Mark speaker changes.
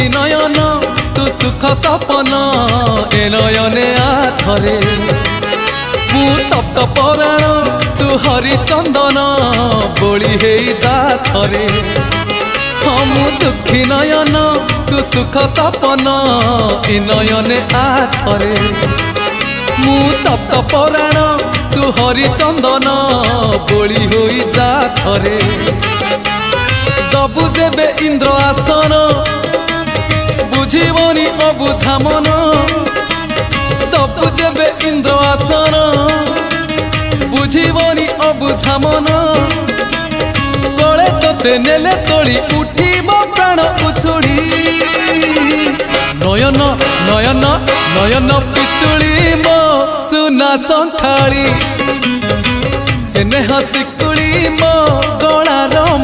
Speaker 1: दुखी नयन तू सुख सपन ए नयने आथरे मु तप्त पराण तू हरिचंदन बोली हे जाथरे हाँ मु दुखी नयन तू सुख सपन ए नयने आथरे मु तप्त पराण तू हरिचंदन बोली हो जाथरे दबु जेबे इंद्र आसन बुझीबनी अबुझा मन दबु जेबे इंद्र आसन बुझीबनी अबुझा मन गले तोते नेले तोड़ी उठीब प्राण उछुड़ी नयन नयन नयन पितुड़ी मो सुना संथाली स्नेह शिकुड़ी मो गलार